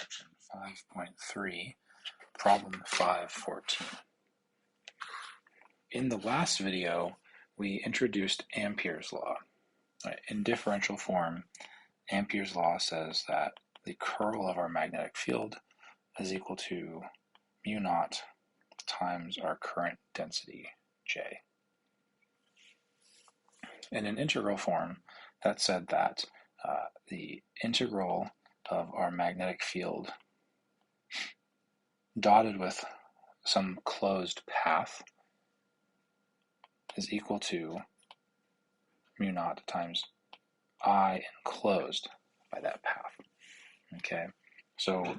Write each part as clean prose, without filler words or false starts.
section 5.3, problem 514. In the last video, we introduced Ampere's law. In differential form, Ampere's law says that the curl of our magnetic field is equal to mu naught times our current density, J. And in integral form, that said that the integral of our magnetic field dotted with some closed path is equal to mu naught times I enclosed by that path. Okay, so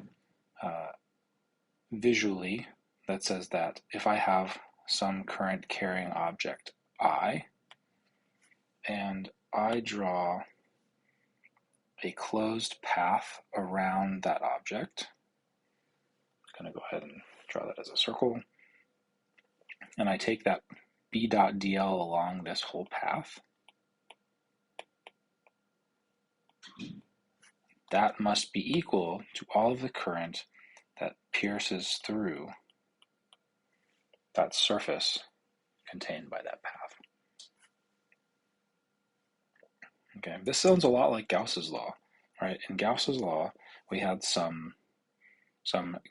visually, that says that if I have some current carrying object I, and I draw a closed path around that object, I'm going to go ahead and draw that as a circle, and I take that B dot dl along this whole path, that must be equal to all of the current that pierces through that surface contained by that path. Okay, this sounds a lot like Gauss's law, right? In Gauss's law, we had some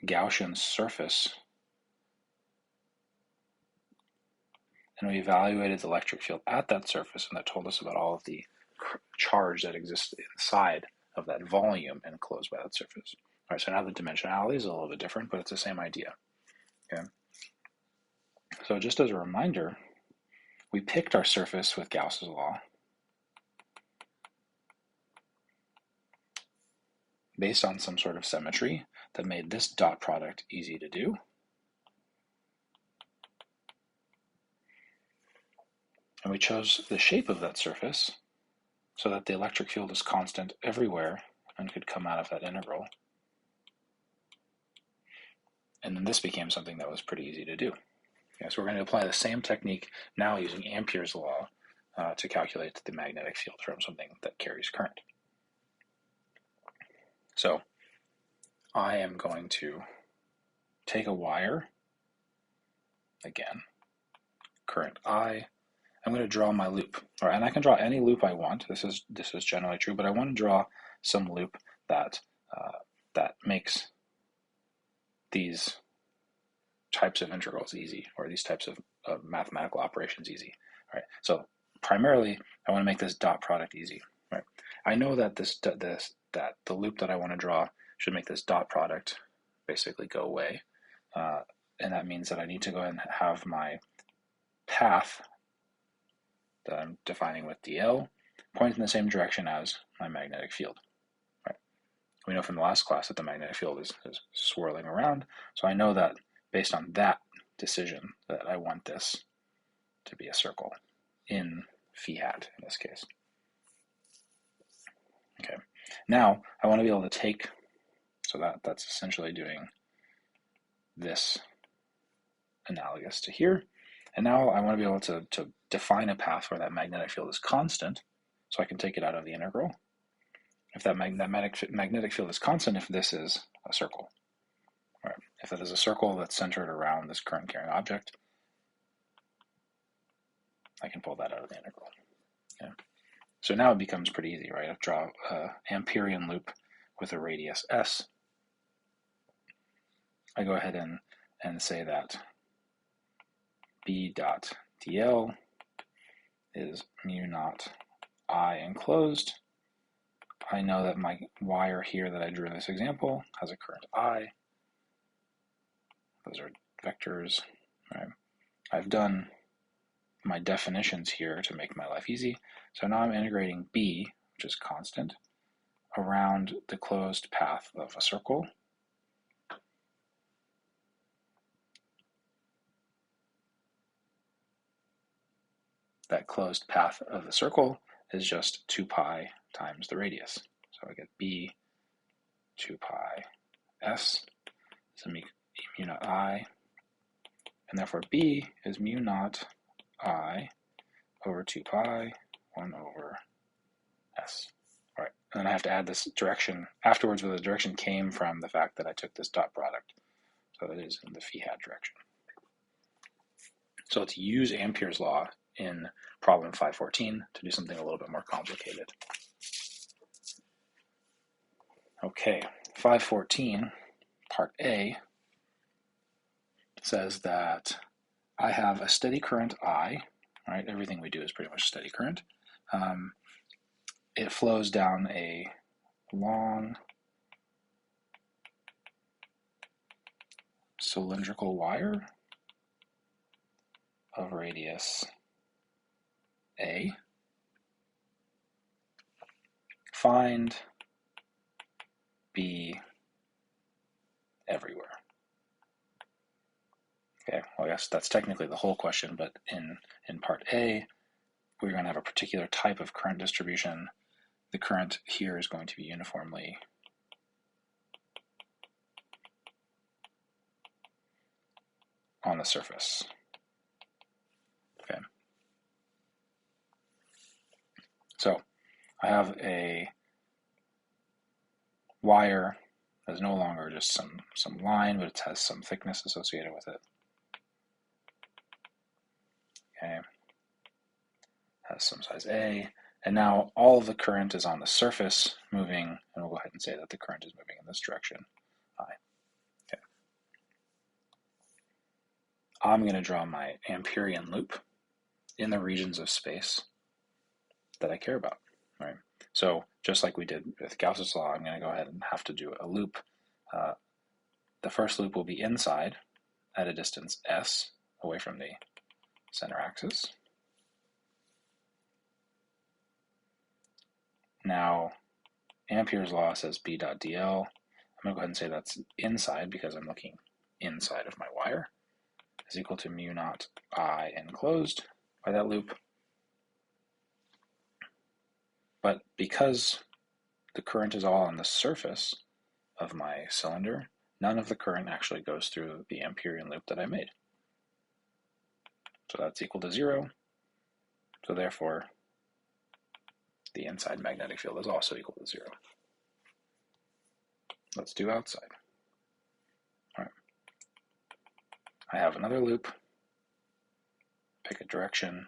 Gaussian surface, and we evaluated the electric field at that surface, and that told us about all of the charge that exists inside of that volume enclosed by that surface. All right, so now the dimensionality is a little bit different, but it's the same idea. Okay. So just as a reminder, we picked our surface with Gauss's law based on some sort of symmetry that made this dot product easy to do. And we chose the shape of that surface so that the electric field is constant everywhere and could come out of that integral. And then this became something that was pretty easy to do. Okay, so we're going to apply the same technique now using Ampere's law to calculate the magnetic field from something that carries current. So I am going to take a wire, again, current I. I'm going to draw my loop, all right, and I can draw any loop I want. This is generally true, but I want to draw some loop that makes these types of integrals easy, or these types of mathematical operations easy. All right, so primarily I want to make this dot product easy. Right, I know that that the loop that I want to draw should make this dot product basically go away, and that means that I need to go ahead and have my path that I'm defining with dl point in the same direction as my magnetic field. Right. We know from the last class that the magnetic field is swirling around, so I know that based on that decision that I want this to be a circle in phi hat in this case. Okay, now I want to be able to take, so that's essentially doing this analogous to here, and now I want to be able to define a path where that magnetic field is constant, so I can take it out of the integral. If that magnetic field is constant, if this is a circle, right? If that is a circle that's centered around this current carrying object, I can pull that out of the integral. Okay. So now it becomes pretty easy, right? I draw an Amperian loop with a radius s. I go ahead and say that B dot dl is mu naught I enclosed. I know that my wire here that I drew in this example has a current I. Those are vectors. Right? I've done my definitions here to make my life easy. So now I'm integrating B, which is constant, around the closed path of a circle. That closed path of the circle is just 2 pi times the radius. So I get B 2 pi s is mu naught I, and therefore B is mu naught I over 2 pi 1 over s. All right, and then I have to add this direction afterwards, where the direction came from the fact that I took this dot product. So that is in the phi hat direction. So let's use Ampere's law in problem 514 to do something a little bit more complicated. Okay, 514, part A, says that I have a steady current I, right? Everything we do is pretty much steady current. It flows down a long cylindrical wire of radius A. Find B everywhere. Okay, well, I guess that's technically the whole question, but in part A, we're going to have a particular type of current distribution. The current here is going to be uniformly on the surface. Okay. So I have a wire that is no longer just some line, but it has some thickness associated with it. Okay. Has some size A. And now all of the current is on the surface moving, and we'll go ahead and say that the current is moving in this direction, I. Okay. I'm going to draw my Amperian loop in the regions of space that I care about, right? So just like we did with Gauss's law, I'm going to go ahead and have to do a loop. The first loop will be inside at a distance s away from the center axis. Now, Ampere's law says B dot dl. I'm going to go ahead and say that's inside because I'm looking inside of my wire, is equal to mu naught I enclosed by that loop. But because the current is all on the surface of my cylinder, none of the current actually goes through the Amperian loop that I made. So that's equal to 0. So therefore, the inside magnetic field is also equal to 0. Let's do outside. All right. I have another loop. Pick a direction.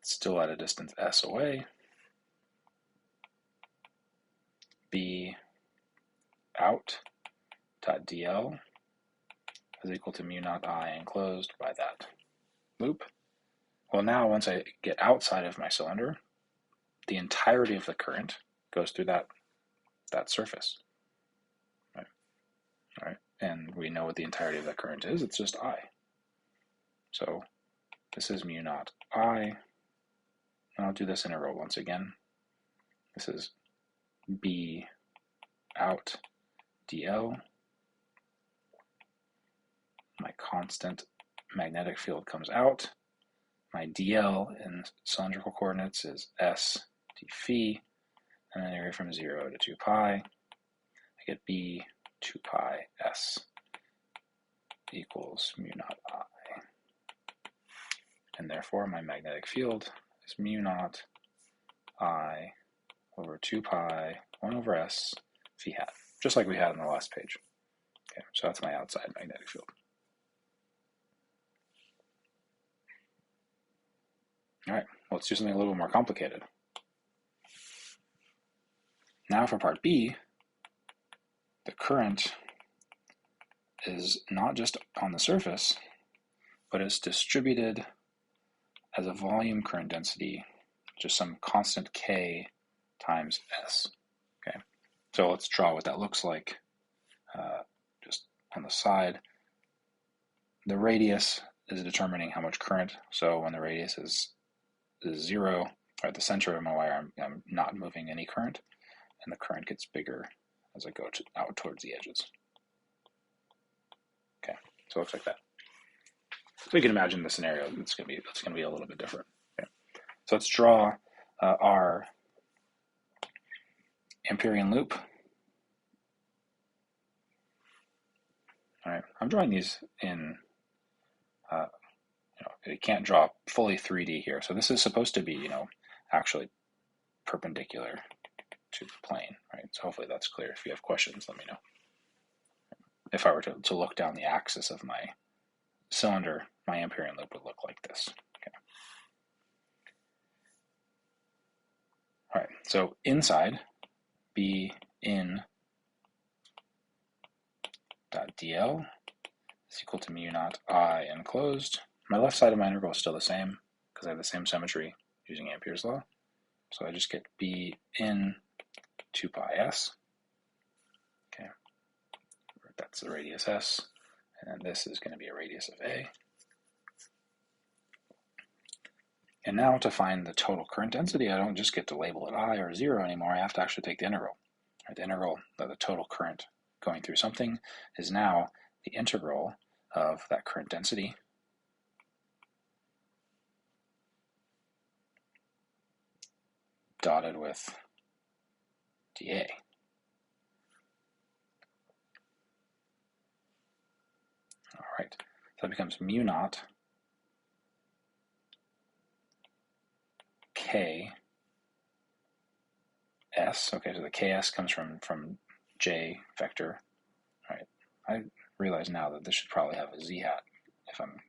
It's still at a distance s away. B out dot dl is equal to mu naught I enclosed by that loop. Well, now once I get outside of my cylinder, the entirety of the current goes through that surface. Right? All right. And we know what the entirety of that current is. It's just I. So this is mu naught I. And I'll do this in a row once again. This is B out dl. My constant magnetic field comes out. My dl in cylindrical coordinates is s d phi, and then area from 0 to 2 pi. I get b 2 pi s equals mu naught I. And therefore my magnetic field is mu naught I over 2 pi 1 over s phi hat, just like we had on the last page. Okay, so that's my outside magnetic field. All right, well, let's do something a little more complicated. Now for part B, the current is not just on the surface, but it's distributed as a volume current density, just some constant K times S. Okay, so let's draw what that looks like just on the side. The radius is determining how much current, so when the radius is 0, or at the center of my wire, I'm not moving any current, and the current gets bigger as I go out towards the edges. Okay, so it looks like that. So you can imagine the scenario. It's going to be a little bit different. Okay. So let's draw our Amperian loop. All right, I'm drawing these in. You can't draw fully 3D here. So this is supposed to be, actually perpendicular to the plane, right? So hopefully that's clear. If you have questions, let me know. If I were to look down the axis of my cylinder, my Amperian loop would look like this. Okay. All right, so inside, B in dot dl is equal to mu naught I enclosed. My left side of my integral is still the same because I have the same symmetry using Ampere's law. So I just get B in 2 pi s. Okay, that's the radius s, and then this is going to be a radius of a. And now to find the total current density, I don't just get to label it I or 0 anymore. I have to actually take the integral. Right, the integral of the total current going through something is now the integral of that current density dotted with dA. All right, so that becomes mu naught K S. Okay, so the Ks comes from J vector. All right, I realize now that this should probably have a z hat if I'm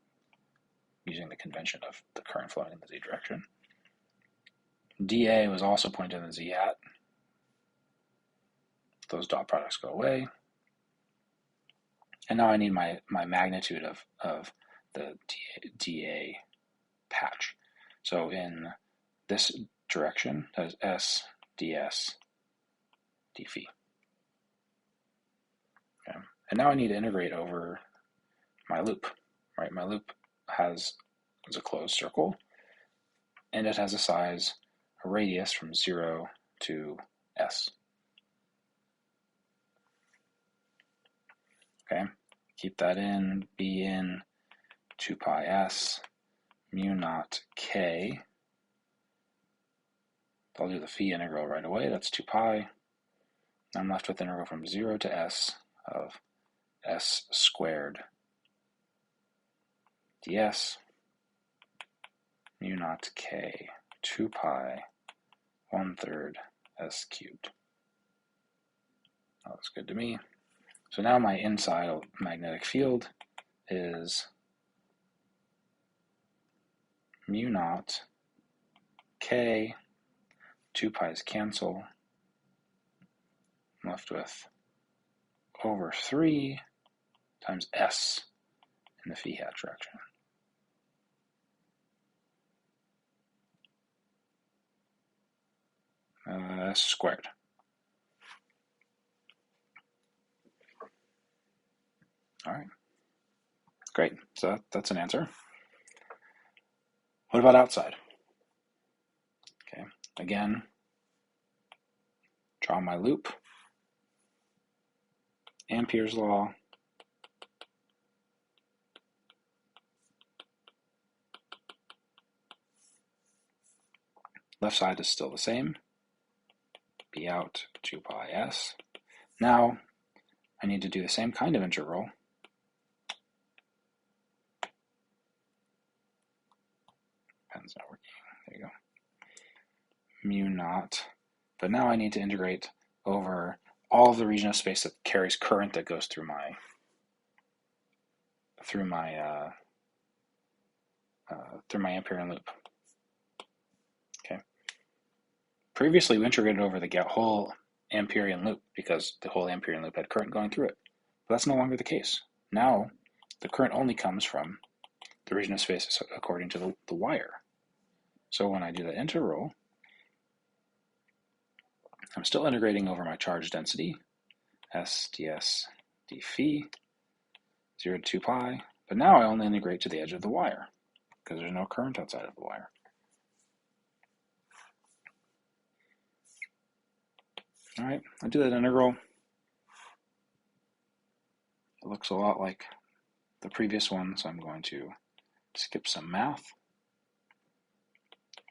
using the convention of the current flowing in the z direction. dA was also pointed in the z hat. Those dot products go away. And now I need my magnitude of the dA patch. So in this direction, that is S ds d phi. Okay. And now I need to integrate over my loop. Right, my loop is a closed circle, and it has a radius from 0 to s. Okay, keep that in, B in 2 pi s mu naught k. I'll do the phi integral right away. That's 2 pi. I'm left with the integral from 0 to s of s squared ds mu naught k 2 pi 1/3 s cubed. That looks good to me. So now my inside magnetic field is mu naught k, 2 pi's cancel, I'm left with over 3 times s in the phi hat direction. S squared. All right, great. So that's an answer. What about outside? Okay, again, draw my loop. Ampere's law. Left side is still the same. B out 2 pi s. Now I need to do the same kind of integral. Pen's not working. There you go. Mu naught. But now I need to integrate over all of the region of space that carries current that goes through my Amperian loop. Okay. Previously, we integrated over the whole Amperian loop because the whole Amperian loop had current going through it. But that's no longer the case. Now, the current only comes from the region of space according to the wire. So when I do the integral, I'm still integrating over my charge density, s ds d phi, 0 to 2 pi, but now I only integrate to the edge of the wire because there's no current outside of the wire. All right, I do that integral. It looks a lot like the previous one, so I'm going to skip some math.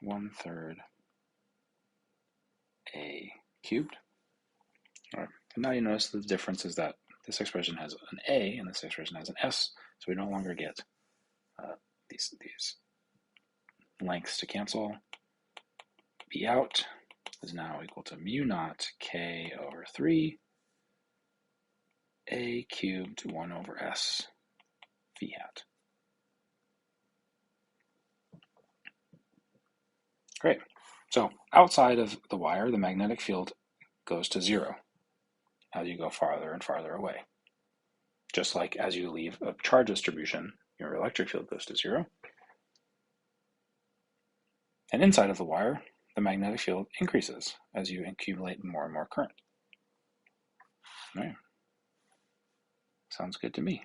1/3 a cubed. All right, and now you notice the difference is that this expression has an a and this expression has an s, so we no longer get these lengths to cancel. B out is now equal to mu naught k over 3 a cubed 1 over s v hat. Great. So outside of the wire, the magnetic field goes to 0 as you go farther and farther away. Just like as you leave a charge distribution, your electric field goes to 0. And inside of the wire, the magnetic field increases as you accumulate more and more current. All right. Sounds good to me.